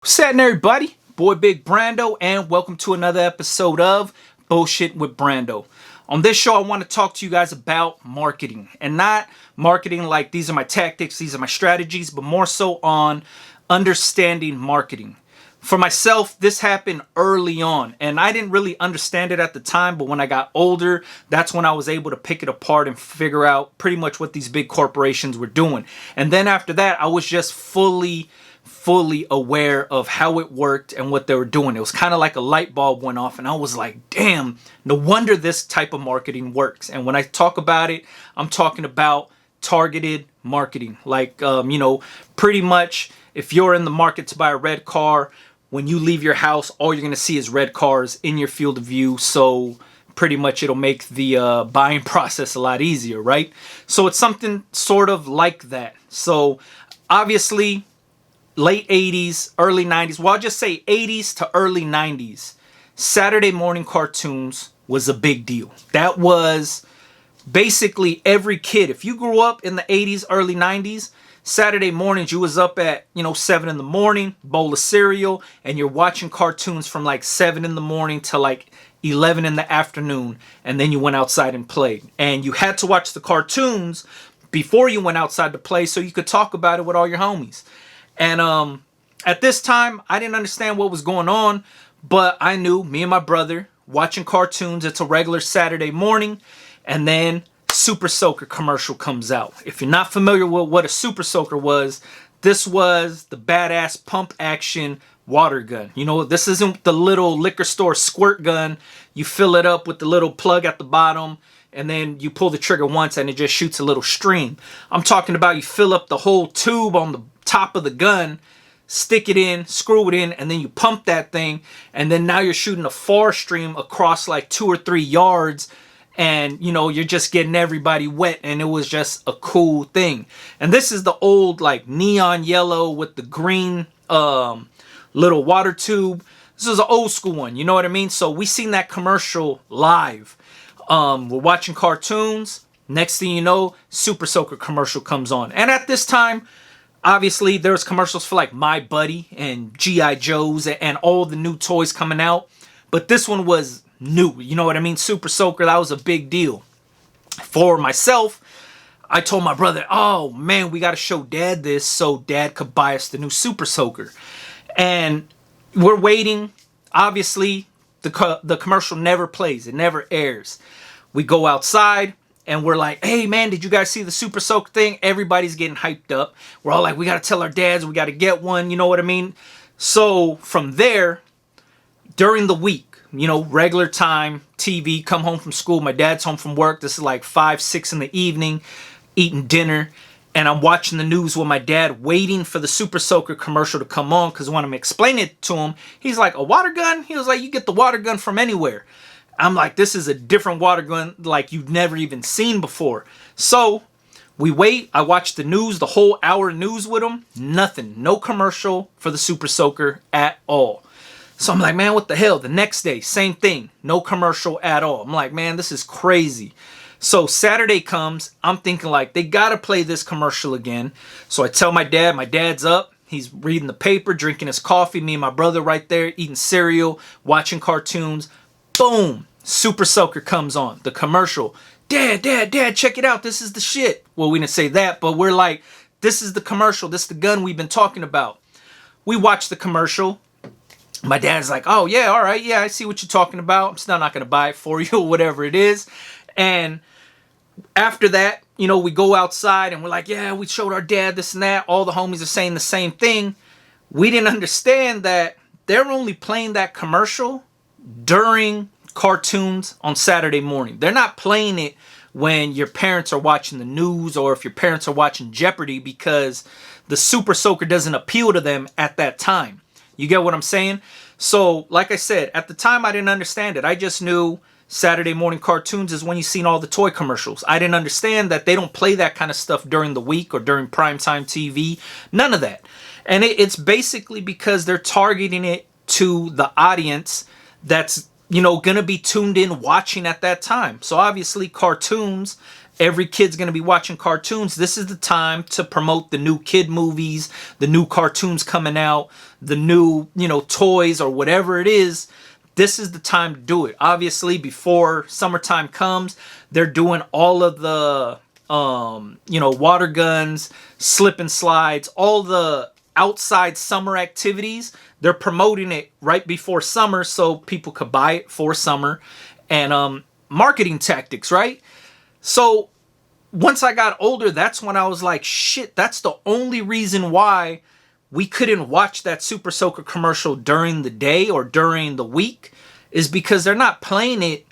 What's happening, everybody? Boy Big Brandoh, and welcome to another episode of Bullshit with Brandoh. On this show, I want to talk to you guys about marketing, and not marketing like these are my tactics, these are my strategies, but more so on understanding marketing. For myself, this happened early on, and I didn't really understand it at the time, but when I got older, that's when I was able to pick it apart and figure out pretty much what these big corporations were doing. And then after that, I was just fully aware of how it worked and what they were doing. It was kind of like a light bulb went off, and I was like, damn, no wonder this type of marketing works. And when I talk about it, I'm talking about targeted marketing. Pretty much if you're in the market to buy a red car, when you leave your house, all you're going to see is red cars in your field of view. So pretty much it'll make the buying process a lot easier, right? So it's something sort of like that. So obviously, late 80s, early 90s, well, I'll just say 80s to early 90s, Saturday morning cartoons was a big deal. That was basically every kid. If you grew up in the 80s, early 90s, Saturday mornings, you was up at, 7 in the morning, bowl of cereal, and you're watching cartoons from like 7 in the morning to like 11 in the afternoon, and then you went outside and played. And you had to watch the cartoons before you went outside to play so you could talk about it with all your homies. And at this time, I didn't understand what was going on, but I knew me and my brother watching cartoons. It's a regular Saturday morning, and then Super Soaker commercial comes out. If you're not familiar with what a Super Soaker was, this was the badass pump action water gun. This isn't the little liquor store squirt gun. You fill it up with the little plug at the bottom, and then you pull the trigger once and it just shoots a little stream. I'm talking about you fill up the whole tube on the top of the gun, stick it in, screw it in, and then you pump that thing, and then now you're shooting a far stream across like 2 or 3 yards, and you're just getting everybody wet, and it was just a cool thing. And this is the old like neon yellow with the green little water tube. This is an old school one, you know what I mean? So we seen that commercial live. We're watching cartoons. Next thing you know, Super Soaker commercial comes on. And at this time, obviously, there was commercials for like My Buddy and G.I. Joes and all the new toys coming out. But this one was new. You know what I mean? Super Soaker, that was a big deal. For myself, I told my brother, oh man, we got to show Dad this so Dad could buy us the new Super Soaker. And we're waiting. Obviously, the commercial never plays. It never airs. We go outside. And we're like, hey, man, did you guys see the Super Soaker thing? Everybody's getting hyped up. We're all like, we got to tell our dads. We got to get one. You know what I mean? So from there, during the week, regular time, TV, come home from school. My dad's home from work. This is like 5, 6 in the evening, eating dinner. And I'm watching the news with my dad, waiting for the Super Soaker commercial to come on. Because when I'm explaining it to him, he's like, a water gun? He was like, you get the water gun from anywhere. I'm like, this is a different water gun like you've never even seen before. So we wait. I watch the news, the whole hour news with him. Nothing. No commercial for the Super Soaker at all. So I'm like, man, what the hell? The next day, same thing. No commercial at all. I'm like, man, this is crazy. So Saturday comes. I'm thinking like, they got to play this commercial again. So I tell my dad. My dad's up. He's reading the paper, drinking his coffee. Me and my brother right there, eating cereal, watching cartoons. Boom. Super Soaker comes on. The commercial. Dad, check it out. This is the shit. Well, we didn't say that, but we're like, this is the commercial. This is the gun we've been talking about. We watch the commercial. My dad's like, oh, yeah, all right. Yeah, I see what you're talking about. I'm still not going to buy it for you or whatever it is. And after that, we go outside and we're like, yeah, we showed our dad this and that. All the homies are saying the same thing. We didn't understand that they're only playing that commercial during cartoons on Saturday morning. They're not playing it when your parents are watching the news or if your parents are watching Jeopardy, because the Super Soaker doesn't appeal to them at that time. You get what I'm saying? So, like I said, at the time I didn't understand it. I just knew Saturday morning cartoons is when you seen all the toy commercials. I didn't understand that they don't play that kind of stuff during the week or during primetime TV. None of that. And it's basically because they're targeting it to the audience that's going to be tuned in watching at that time. So obviously cartoons every kid's going to be watching cartoons. This is the time to promote the new kid movies, the new cartoons coming out, the new, toys or whatever it is. This is the time to do it. Obviously, before summertime comes, they're doing all of the, water guns, slip and slides, all the outside summer activities. They're promoting it right before summer so people could buy it for summer. And marketing tactics, right? So once I got older, that's when I was like, shit, that's the only reason why we couldn't watch that Super Soaker commercial during the day or during the week, is because they're not playing it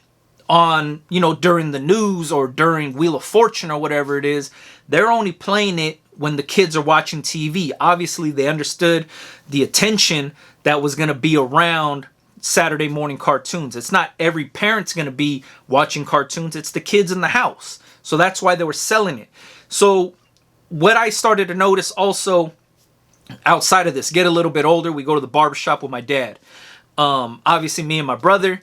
on, during the news or during Wheel of Fortune or whatever it is. They're only playing it when the kids are watching TV. Obviously, they understood the attention that was going to be around Saturday morning cartoons. It's not every parent's going to be watching cartoons. It's the kids in the house. So that's why they were selling it. So what I started to notice also outside of this, get a little bit older, we go to the barbershop with my dad. Obviously, me and my brother,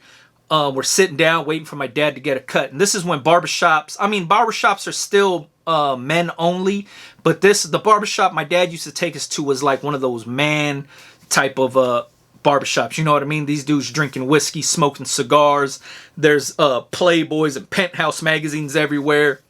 we're sitting down waiting for my dad to get a cut. And this is when barbershops are still men only. But the barbershop my dad used to take us to was like one of those man type of barbershops. You know what I mean? These dudes drinking whiskey, smoking cigars. There's Playboys and Penthouse magazines everywhere.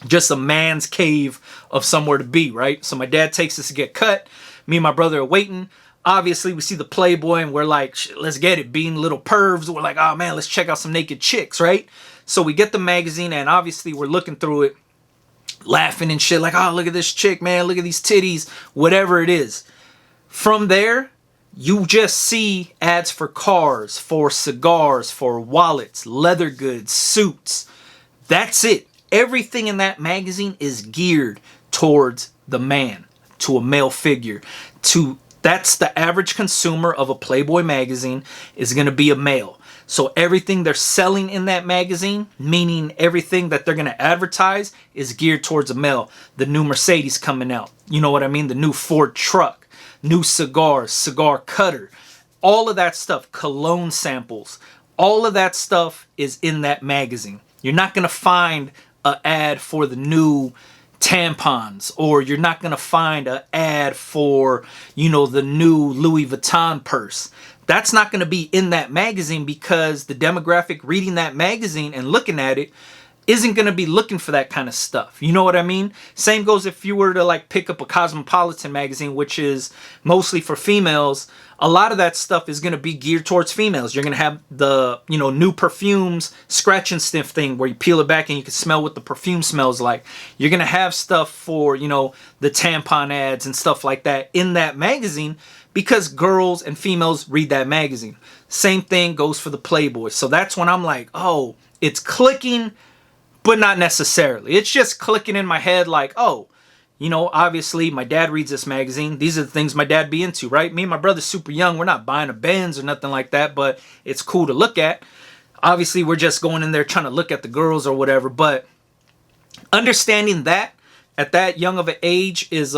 Just a man's cave of somewhere to be, right? So my dad takes us to get cut. Me and my brother are waiting. Obviously, we see the Playboy and we're like, let's get it. Being little pervs, we're like, oh man, let's check out some naked chicks, right? So we get the magazine and obviously we're looking through it, laughing and shit, like, oh, look at this chick, man. Look at these titties, whatever it is. From there, you just see ads for cars, for cigars, for wallets, leather goods, suits. That's it. Everything in that magazine is geared towards the man, to a male figure. That's the average consumer of a Playboy magazine is going to be a male. So everything they're selling in that magazine, meaning everything that they're going to advertise, is geared towards a male. The new Mercedes coming out. You know what I mean? The new Ford truck, new cigars, cigar cutter, all of that stuff, cologne samples, all of that stuff is in that magazine. You're not going to find an ad for the new tampons, or you're not going to find an ad for, the new Louis Vuitton purse. That's not going to be in that magazine because the demographic reading that magazine and looking at it isn't going to be looking for that kind of stuff. You know what I mean? Same goes if you were to like pick up a Cosmopolitan magazine, which is mostly for females. A lot of that stuff is going to be geared towards females. You're going to have the, new perfumes, scratch and sniff thing where you peel it back and you can smell what the perfume smells like. You're going to have stuff for, the tampon ads and stuff like that in that magazine because girls and females read that magazine. Same thing goes for the Playboy. So that's when I'm like, oh, it's clicking, but not necessarily. It's just clicking in my head like, oh, obviously my dad reads this magazine. These are the things my dad be into, right? Me and my brother's super young. We're not buying a Benz or nothing like that, but it's cool to look at. Obviously, we're just going in there trying to look at the girls or whatever, but understanding that at that young of an age is,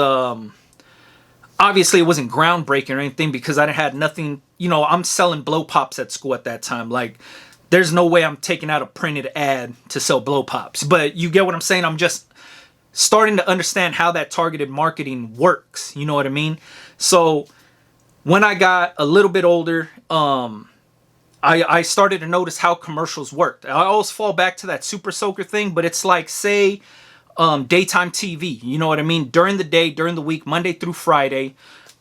obviously it wasn't groundbreaking or anything because I had nothing, I'm selling blow pops at school at that time. Like, there's no way I'm taking out a printed ad to sell blow pops. But you get what I'm saying? I'm just starting to understand how that targeted marketing works. You know what I mean? So when I got a little bit older, I started to notice how commercials worked. I always fall back to that Super Soaker thing, but it's like, say, daytime TV. You know what I mean? During the day, during the week, Monday through Friday,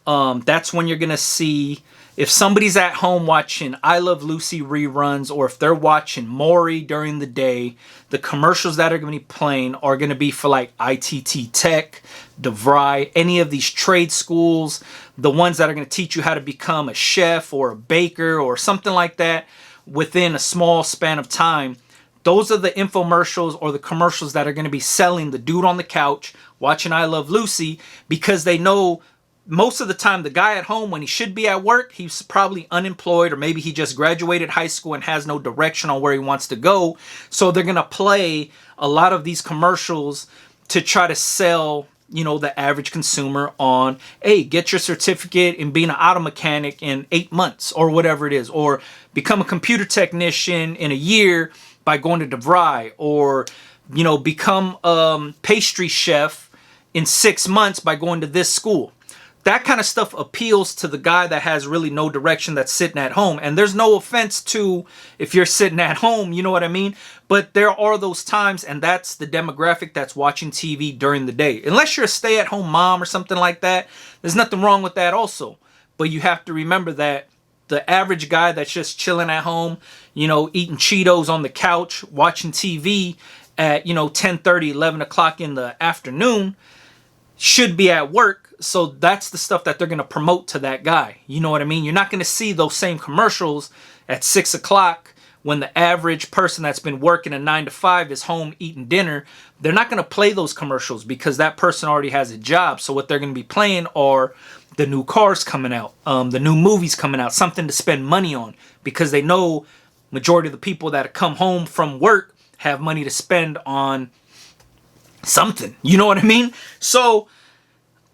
that's when you're going to see, if somebody's at home watching I Love Lucy reruns, or if they're watching Maury during the day, the commercials that are going to be playing are going to be for like ITT Tech, DeVry, any of these trade schools, the ones that are going to teach you how to become a chef or a baker or something like that within a small span of time. Those are the infomercials or the commercials that are going to be selling the dude on the couch watching I Love Lucy, because they know most of the time the guy at home, when he should be at work, he's probably unemployed, or maybe he just graduated high school and has no direction on where he wants to go. So they're going to play a lot of these commercials to try to sell, the average consumer on, hey, get your certificate in being an auto mechanic in 8 months or whatever it is, or become a computer technician in a year by going to DeVry, or become pastry chef in 6 months by going to this school. That kind of stuff appeals to the guy that has really no direction, that's sitting at home. And there's no offense to if you're sitting at home, you know what I mean? But there are those times, and that's the demographic that's watching TV during the day. Unless you're a stay-at-home mom or something like that, there's nothing wrong with that also. But you have to remember that the average guy that's just chilling at home, eating Cheetos on the couch, watching TV at, 10:30, 11 o'clock in the afternoon, should be at work. So that's the stuff that they're going to promote to that guy. You know what I mean? You're not going to see those same commercials at 6 o'clock when the average person that's been working a 9 to 5 is home eating dinner. They're not going to play those commercials because that person already has a job. So what they're going to be playing are the new cars coming out, the new movies coming out, something to spend money on, because they know majority of the people that come home from work have money to spend on something. You know what I mean? So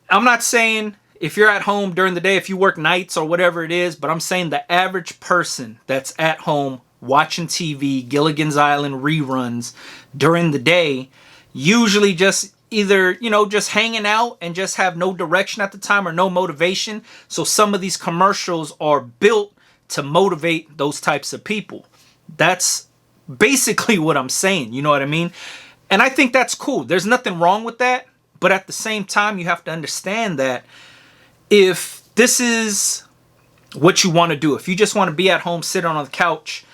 I'm not saying if you're at home during the day, if you work nights or whatever it is, but I'm saying the average person that's at home watching TV, Gilligan's Island reruns during the day, usually just either, just hanging out and just have no direction at the time or no motivation. So some of these commercials are built to motivate those types of people. That's basically what I'm saying. You know what I mean? And I think that's cool. There's nothing wrong with that. But at the same time, you have to understand that if this is what you want to do, if you just want to be at home, sitting on the couch,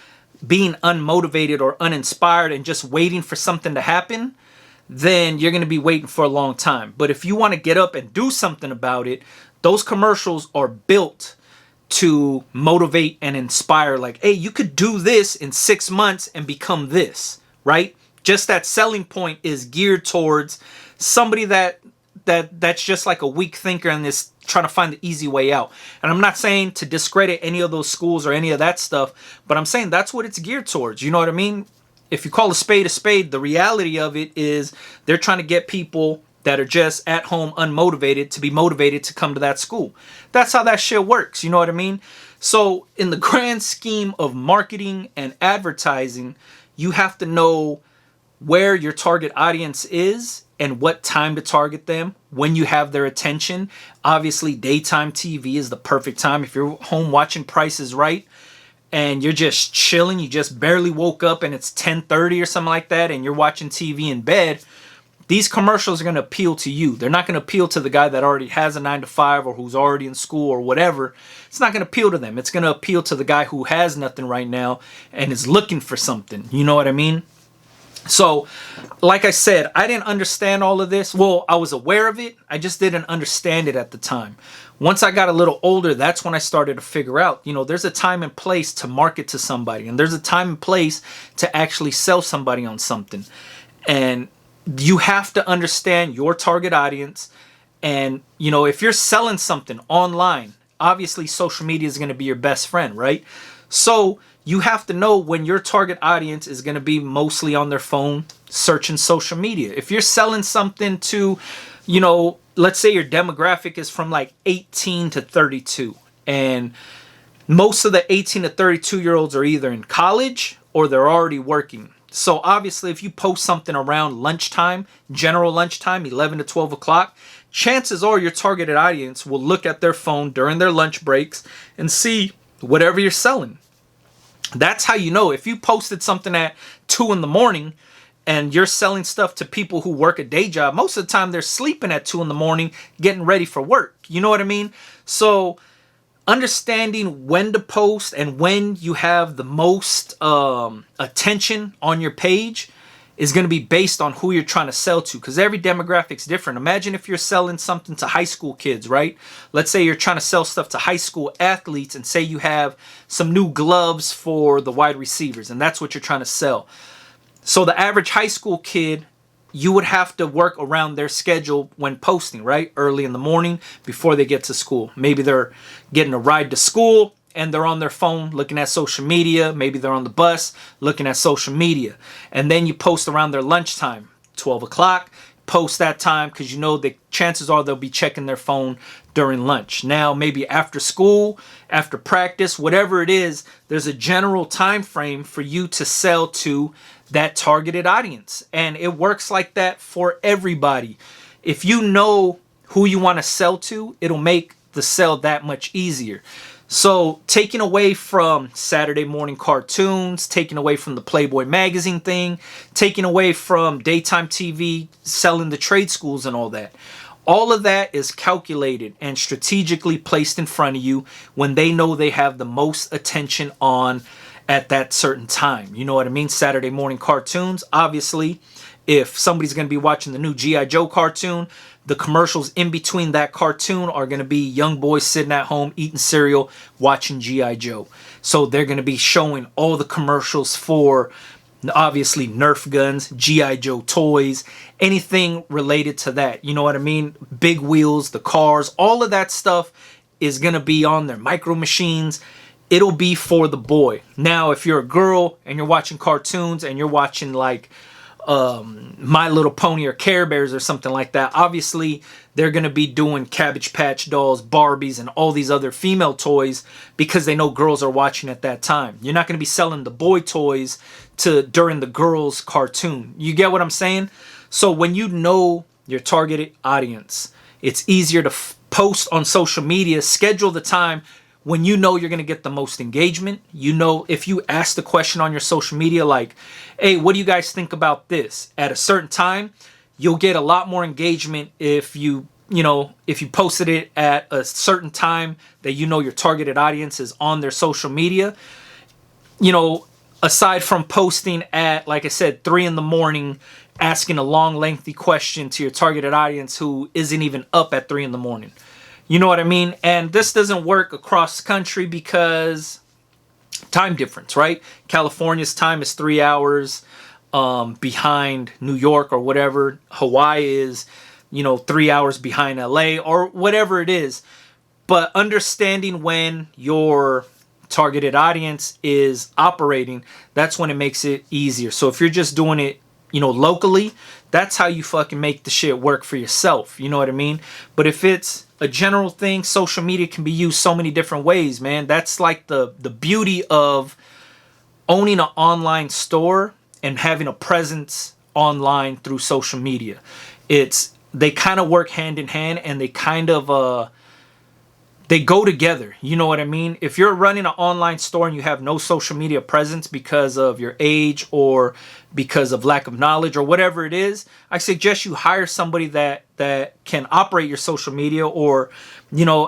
being unmotivated or uninspired and just waiting for something to happen, then you're going to be waiting for a long time. But if you want to get up and do something about it, those commercials are built to motivate and inspire. Like, hey, you could do this in 6 months and become this, right? Just that selling point is geared towards somebody that's just like a weak thinker and is trying to find the easy way out. And I'm not saying to discredit any of those schools or any of that stuff, but I'm saying that's what it's geared towards. You know what I mean? If you call a spade, the reality of it is they're trying to get people that are just at home unmotivated to be motivated to come to that school. That's how that shit works. You know what I mean? So in the grand scheme of marketing and advertising, you have to know where your target audience is and what time to target them, when you have their attention. Obviously, daytime TV is the perfect time. If you're home watching Price is Right and you're just chilling, you just barely woke up and it's 10:30 or something like that, and you're watching TV in bed, these commercials are going to appeal to you. They're not going to appeal to the guy that already has a 9 to 5 or who's already in school or whatever. It's not going to appeal to them. It's going to appeal to the guy who has nothing right now and is looking for something. You know what I mean? So, like I said, I didn't understand all of this. Well, I was aware of it. I just didn't understand it at the time. Once I got a little older, that's when I started to figure out, there's a time and place to market to somebody. And there's a time and place to actually sell somebody on something. And you have to understand your target audience. And, if you're selling something online, obviously social media is going to be your best friend, right? So you have to know when your target audience is going to be mostly on their phone searching social media. If you're selling something to, let's say your demographic is from like 18 to 32, and most of the 18 to 32 year olds are either in college or they're already working. So obviously if you post something around lunchtime, general lunchtime, 11 to 12 o'clock, chances are your targeted audience will look at their phone during their lunch breaks and see whatever you're selling. That's how you know. If you posted something at 2 in the morning and you're selling stuff to people who work a day job, most of the time they're sleeping at 2 in the morning getting ready for work. You know what I mean? So understanding when to post and when you have the most attention on your page is going to be based on who you're trying to sell to, because every demographic's different. Imagine if you're selling something to high school kids, right? Let's say you're trying to sell stuff to high school athletes, and say you have some new gloves for the wide receivers, and that's what you're trying to sell. So the average high school kid, you would have to work around their schedule when posting, right? Early in the morning before they get to school. Maybe they're getting a ride to school and they're on their phone looking at social media. Maybe they're on the bus looking at social media. And then you post around their lunchtime, 12 o'clock. post that time because you know the chances are they'll be checking their phone during lunch. Now, maybe after school, after practice, whatever it is, there's a general time frame for you to sell to that targeted audience. And it works like that for everybody. If you know who you want to sell to, it'll make the sell that much easier. So taking away from Saturday morning cartoons, taking away from the Playboy magazine thing, taking away from daytime TV, selling the trade schools and all of that is calculated and strategically placed in front of you when they know they have the most attention on at that certain time. You know what I mean? Saturday morning cartoons, obviously, if somebody's going to be watching the new G.I. Joe cartoon, the commercials in between that cartoon are going to be young boys sitting at home eating cereal, watching G.I. Joe. So they're going to be showing all the commercials for, obviously, Nerf guns, G.I. Joe toys, anything related to that. You know what I mean? Big wheels, the cars, all of that stuff is going to be on there. Micro machines. It'll be for the boy. Now, if you're a girl and you're watching cartoons and you're watching like My Little Pony or Care Bears or something like that, obviously they're going to be doing Cabbage Patch Dolls, Barbies, and all these other female toys because they know girls are watching at that time. You're not going to be selling the boy toys during the girls' cartoon. You get what I'm saying? So when you know your targeted audience, it's easier to post on social media, schedule the time when you know you're going to get the most engagement. You know, if you ask the question on your social media like, hey, what do you guys think about this? At a certain time, you'll get a lot more engagement if you posted it at a certain time that you know your targeted audience is on their social media. You know, aside from posting at, like I said, 3 a.m, asking a long, lengthy question to your targeted audience who isn't even up at 3 a.m. You know what I mean? And this doesn't work across the country because time difference, right? California's time is 3 hours behind New York or whatever. Hawaii is, 3 hours behind LA or whatever it is. But understanding when your targeted audience is operating, that's when it makes it easier. So if you're just doing it, locally, that's how you fucking make the shit work for yourself. You know what I mean? But if it's a general thing, social media can be used so many different ways, man. That's like the beauty of owning an online store and having a presence online through social media. They kind of work hand in hand and they kind of they go together. You know what I mean? If you're running an online store and you have no social media presence because of your age or because of lack of knowledge or whatever it is, I suggest you hire somebody that can operate your social media, or,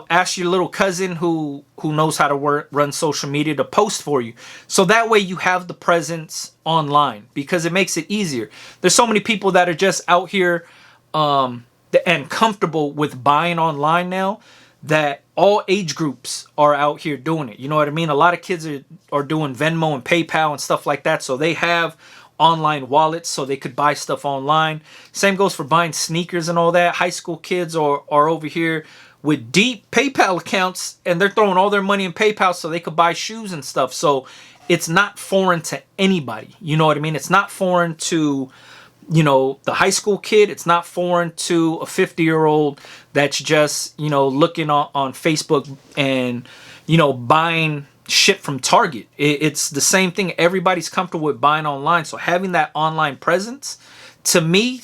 ask your little cousin who knows how to run social media to post for you. So that way you have the presence online because it makes it easier. There's so many people that are just out here and comfortable with buying online now that all age groups are out here doing it. You know what I mean? A lot of kids are doing Venmo and PayPal and stuff like that. So they have online wallets so they could buy stuff online. Same goes for buying sneakers and all that. High school kids are over here with deep PayPal accounts and they're throwing all their money in PayPal so they could buy shoes and stuff. So it's not foreign to anybody. You know what I mean? It's not foreign to the high school kid. It's not foreign to a 50-year-old that's just, looking on Facebook and, buying shit from Target. It's the same thing. Everybody's comfortable with buying online. So having that online presence, to me,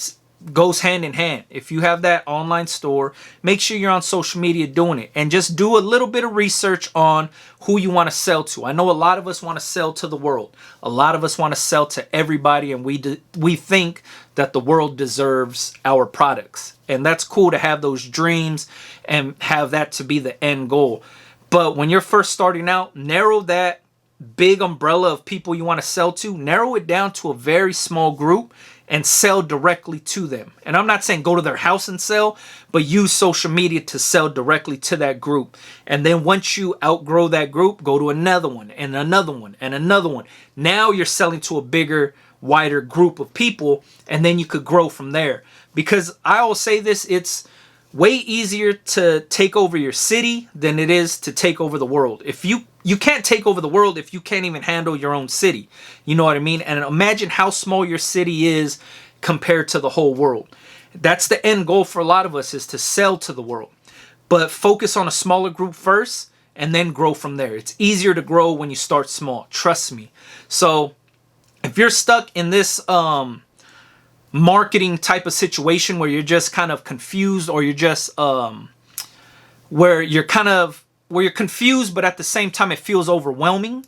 goes hand in hand. If you have that online store, make sure you're on social media doing it. And just do a little bit of research on who you want to sell to. I know a lot of us want to sell to the world. A lot of us want to sell to everybody. And we think that the world deserves our products. And that's cool to have those dreams and have that to be the end goal. But when you're first starting out, narrow that big umbrella of people you want to sell to, narrow it down to a very small group and sell directly to them. And I'm not saying go to their house and sell, but use social media to sell directly to that group. And then once you outgrow that group, go to another one and another one and another one. Now you're selling to a bigger, wider group of people, and then you could grow from there. Because I always say this, it's way easier to take over your city than it is to take over the world. If you can't take over the world if you can't even handle your own city. You know what I mean? And imagine how small your city is compared to the whole world. That's the end goal for a lot of us, is to sell to the world. But focus on a smaller group first and then grow from there. It's easier to grow when you start small. Trust me. So if you're stuck in this marketing type of situation where you're just kind of confused, or you're just where you're confused, but at the same time it feels overwhelming,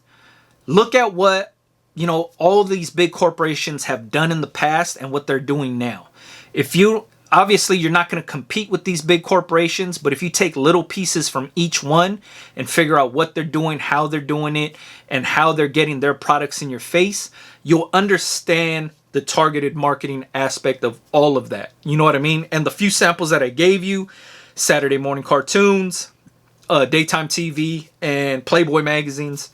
look at what, you know, all these big corporations have done in the past and what they're doing now. If you obviously you're not going to compete with these big corporations, but if you take little pieces from each one and figure out what they're doing, how they're doing it, and how they're getting their products in your face, you'll understand the targeted marketing aspect of all of that. You know what I mean? And the few samples that I gave you, Saturday morning cartoons, daytime TV, and Playboy magazines,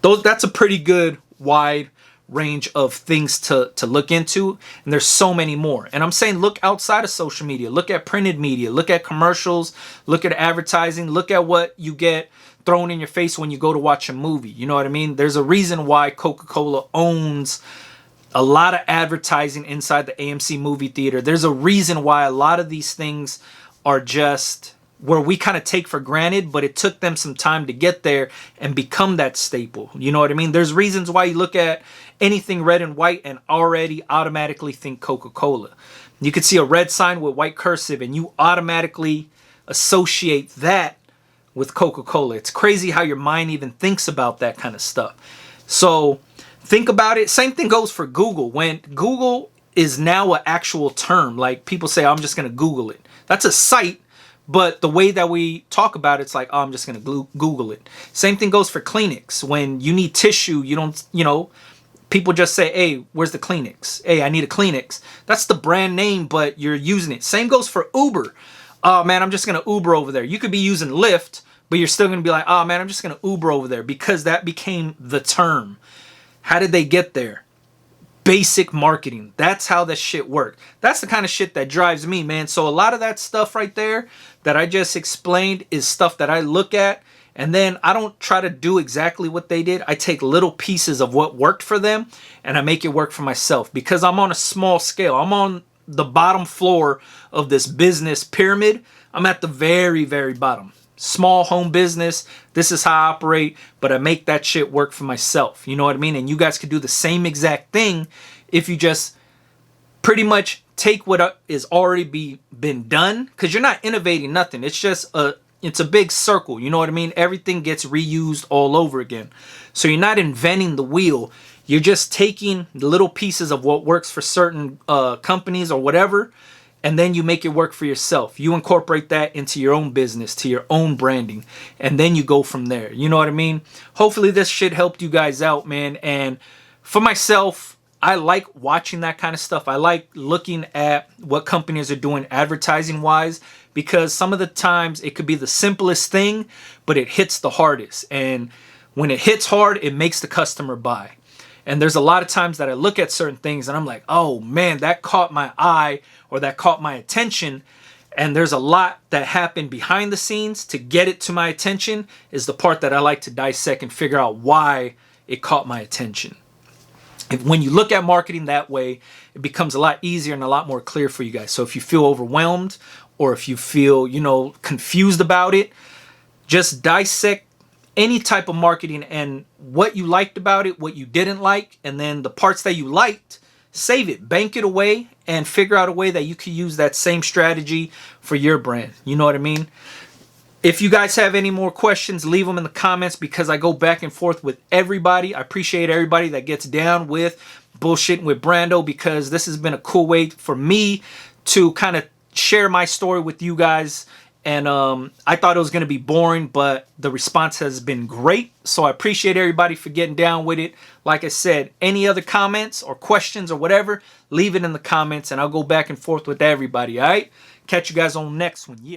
that's a pretty good wide range of things to look into, and there's so many more. And I'm saying look outside of social media, look at printed media, look at commercials, look at advertising, look at what you get thrown in your face when you go to watch a movie. You know what I mean? There's a reason why Coca-Cola owns a lot of advertising inside the AMC movie theater. There's a reason why a lot of these things are just where we kind of take for granted, but it took them some time to get there and become that staple. You know what I mean? There's reasons why you look at anything red and white and already automatically think Coca-Cola. You could see a red sign with white cursive and you automatically associate that with Coca-Cola. It's crazy how your mind even thinks about that kind of stuff. So think about it. Same thing goes for Google. When Google is now an actual term, like people say, I'm just going to Google it. That's a site. But the way that we talk about it's like, oh, I'm just going to Google it. Same thing goes for Kleenex. When you need tissue, you don't, you know, people just say, hey, where's the Kleenex? Hey, I need a Kleenex. That's the brand name, but you're using it. Same goes for Uber. Oh, man, I'm just going to Uber over there. You could be using Lyft, but you're still going to be like, oh, man, I'm just going to Uber over there, because that became the term. How did they get there? Basic marketing. That's how that shit worked. That's the kind of shit that drives me, man. So a lot of that stuff right there that I just explained is stuff that I look at, and then I don't try to do exactly what they did. I take little pieces of what worked for them and I make it work for myself, because I'm on a small scale. I'm on the bottom floor of this business pyramid. I'm at the very, very bottom. Small home business. This is how I operate, but I make that shit work for myself. You know what I mean? And you guys could do the same exact thing if you just pretty much take what is already been done, because you're not innovating nothing. It's just it's a big circle. You know what I mean? Everything gets reused all over again. So you're not inventing the wheel. You're just taking the little pieces of what works for certain companies or whatever, and then you make it work for yourself. You incorporate that into your own business, to your own branding, and then you go from there. You know what I mean? Hopefully this shit helped you guys out, man. And for myself, I like watching that kind of stuff. I like looking at what companies are doing advertising wise, because some of the times it could be the simplest thing, but it hits the hardest. And when it hits hard, it makes the customer buy. And there's a lot of times that I look at certain things and I'm like, oh man, that caught my eye, or that caught my attention. And there's a lot that happened behind the scenes to get it to my attention, is the part that I like to dissect and figure out why it caught my attention. When you look at marketing that way, it becomes a lot easier and a lot more clear for you guys. So if you feel overwhelmed, or if you feel, you know, confused about it, just dissect any type of marketing and what you liked about it, what you didn't like, and then the parts that you liked, save it, bank it away, and figure out a way that you can use that same strategy for your brand. You know what I mean? If you guys have any more questions, leave them in the comments, because I go back and forth with everybody. I appreciate everybody that gets down with bullshitting with Brandoh, because this has been a cool way for me to kind of share my story with you guys. And I thought it was going to be boring, but the response has been great. So I appreciate everybody for getting down with it. Like I said, any other comments or questions or whatever, leave it in the comments and I'll go back and forth with everybody, all right? Catch you guys on the next one. Yeah.